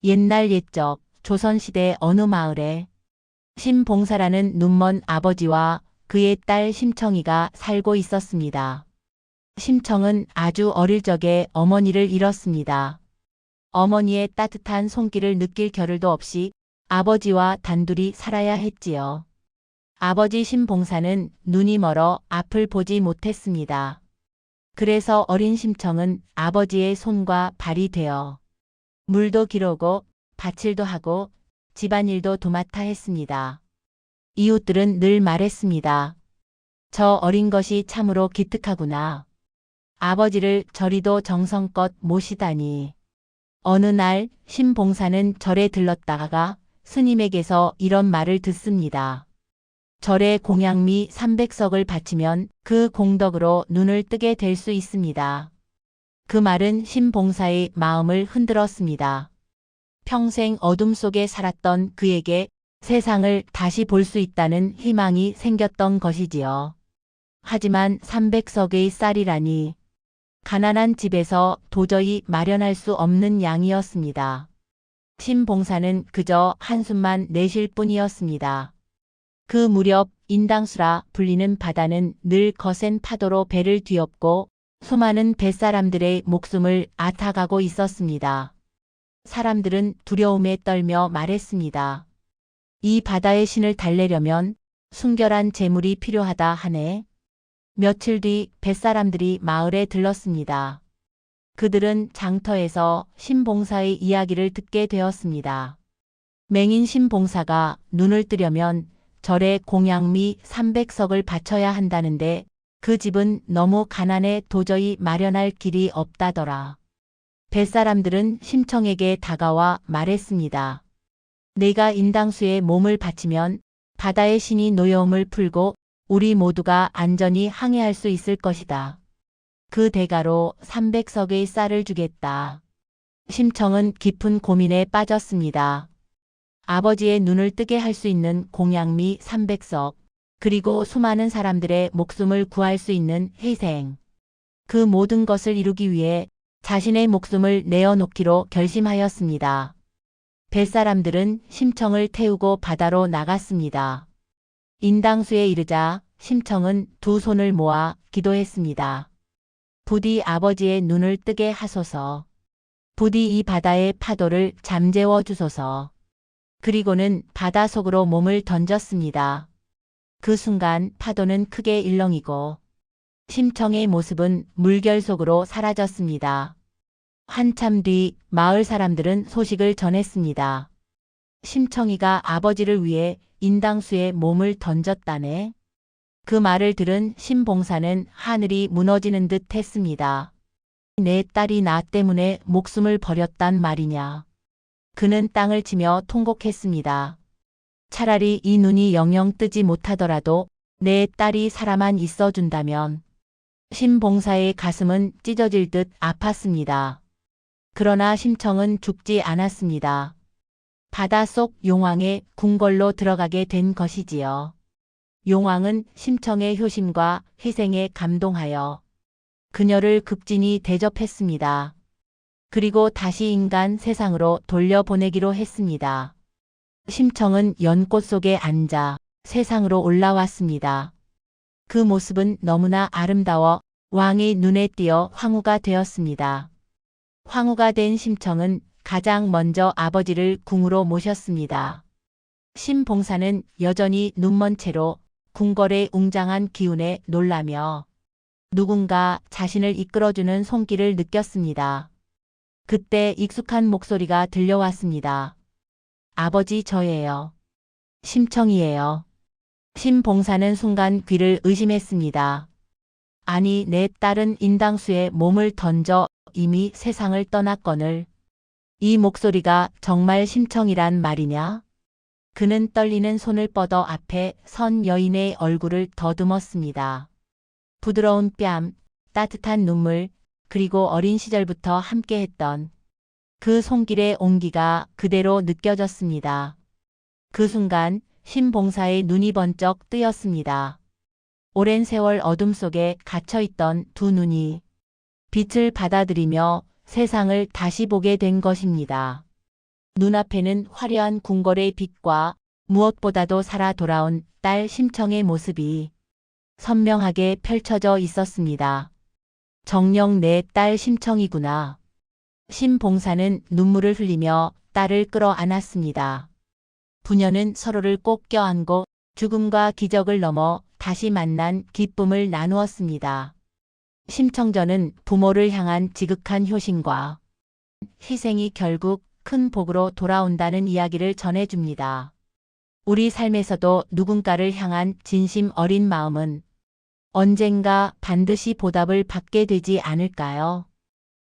옛날 옛적 조선시대 어느 마을에 신봉사라는 눈먼 아버지와 그의 딸 심청이가 살고 있었습니다. 심청은 아주 어릴 적에 어머니를 잃었습니다. 어머니의 따뜻한 손길을 느낄 겨를도 없이 아버지와 단둘이 살아야 했지요. 아버지 신봉사는 눈이 멀어 앞을 보지 못했습니다. 그래서 어린 심청은 아버지의 손과 발이 되어 물도 기르고 밭일도 하고 집안일도 도맡아 했습니다. 이웃들은 늘 말했습니다. 저 어린 것이 참으로 기특하구나. 아버지를 저리도 정성껏 모시다니. 어느 날 신봉사는 절에 들렀다가 스님에게서 이런 말을 듣습니다. 절에 공양미 300석을 바치면 그 공덕으로 눈을 뜨게 될 수 있습니다. 그 말은 신봉사의 마음을 흔들었습니다. 평생 어둠 속에 살았던 그에게 세상을 다시 볼 수 있다는 희망이 생겼던 것이지요. 하지만 300석의 쌀이라니 가난한 집에서 도저히 마련할 수 없는 양이었습니다. 신봉사는 그저 한숨만 내쉴 뿐이었습니다. 그 무렵 인당수라 불리는 바다는 늘 거센 파도로 배를 뒤엎고 수많은 뱃사람들의 목숨을 앗아가고 있었습니다. 사람들은 두려움에 떨며 말했습니다. 이 바다의 신을 달래려면 순결한 재물이 필요하다 하네. 며칠 뒤 뱃사람들이 마을에 들렀습니다. 그들은 장터에서 신봉사의 이야기를 듣게 되었습니다. 맹인 신봉사가 눈을 뜨려면 절에 공양미 300석을 바쳐야 한다는데 그 집은 너무 가난해 도저히 마련할 길이 없다더라. 뱃사람들은 심청에게 다가와 말했습니다. 내가 인당수에 몸을 바치면 바다의 신이 노여움을 풀고 우리 모두가 안전히 항해할 수 있을 것이다. 그 대가로 300석의 쌀을 주겠다. 심청은 깊은 고민에 빠졌습니다. 아버지의 눈을 뜨게 할 수 있는 공양미 300석, 그리고 수많은 사람들의 목숨을 구할 수 있는 희생. 그 모든 것을 이루기 위해 자신의 목숨을 내어놓기로 결심하였습니다. 뱃사람들은 심청을 태우고 바다로 나갔습니다. 인당수에 이르자 심청은 두 손을 모아 기도했습니다. 부디 아버지의 눈을 뜨게 하소서. 부디 이 바다의 파도를 잠재워 주소서. 그리고는 바다 속으로 몸을 던졌습니다. 그 순간 파도는 크게 일렁이고 심청의 모습은 물결 속으로 사라졌습니다. 한참 뒤 마을 사람들은 소식을 전했습니다. 심청이가 아버지를 위해 인당수에 몸을 던졌다네. 그 말을 들은 신봉사는 하늘이 무너지는 듯 했습니다. 내 딸이 나 때문에 목숨을 버렸단 말이냐. 그는 땅을 치며 통곡했습니다. 차라리 이 눈이 영영 뜨지 못하더라도 내 딸이 살아만 있어준다면. 신봉사의 가슴은 찢어질 듯 아팠습니다. 그러나 심청은 죽지 않았습니다. 바닷속 용왕의 궁궐로 들어가게 된 것이지요. 용왕은 심청의 효심과 희생에 감동하여 그녀를 극진히 대접했습니다. 그리고 다시 인간 세상으로 돌려보내기로 했습니다. 심청은 연꽃 속에 앉아 세상으로 올라왔습니다. 그 모습은 너무나 아름다워 왕의 눈에 띄어 황후가 되었습니다. 황후가 된 심청은 가장 먼저 아버지를 궁으로 모셨습니다. 신봉사는 여전히 눈먼 채로 궁궐의 웅장한 기운에 놀라며 누군가 자신을 이끌어주는 손길을 느꼈습니다. 그때 익숙한 목소리가 들려왔습니다. 아버지 저예요. 심청이에요. 신봉사는 순간 귀를 의심했습니다. 아니 내 딸은 인당수에 몸을 던져 이미 세상을 떠났거늘. 이 목소리가 정말 심청이란 말이냐? 그는 떨리는 손을 뻗어 앞에 선 여인의 얼굴을 더듬었습니다. 부드러운 뺨, 따뜻한 눈물, 그리고 어린 시절부터 함께했던 그 손길의 온기가 그대로 느껴졌습니다. 그 순간 신봉사의 눈이 번쩍 뜨였습니다. 오랜 세월 어둠 속에 갇혀있던 두 눈이 빛을 받아들이며 세상을 다시 보게 된 것입니다. 눈앞에는 화려한 궁궐의 빛과 무엇보다도 살아 돌아온 딸 심청의 모습이 선명하게 펼쳐져 있었습니다. 정녕 내 딸 심청이구나. 신봉사는 눈물을 흘리며 딸을 끌어안았습니다. 부녀는 서로를 꼭 껴안고 죽음과 기적을 넘어 다시 만난 기쁨을 나누었습니다. 심청전은 부모를 향한 지극한 효심과 희생이 결국 큰 복으로 돌아온다는 이야기를 전해줍니다. 우리 삶에서도 누군가를 향한 진심 어린 마음은 언젠가 반드시 보답을 받게 되지 않을까요?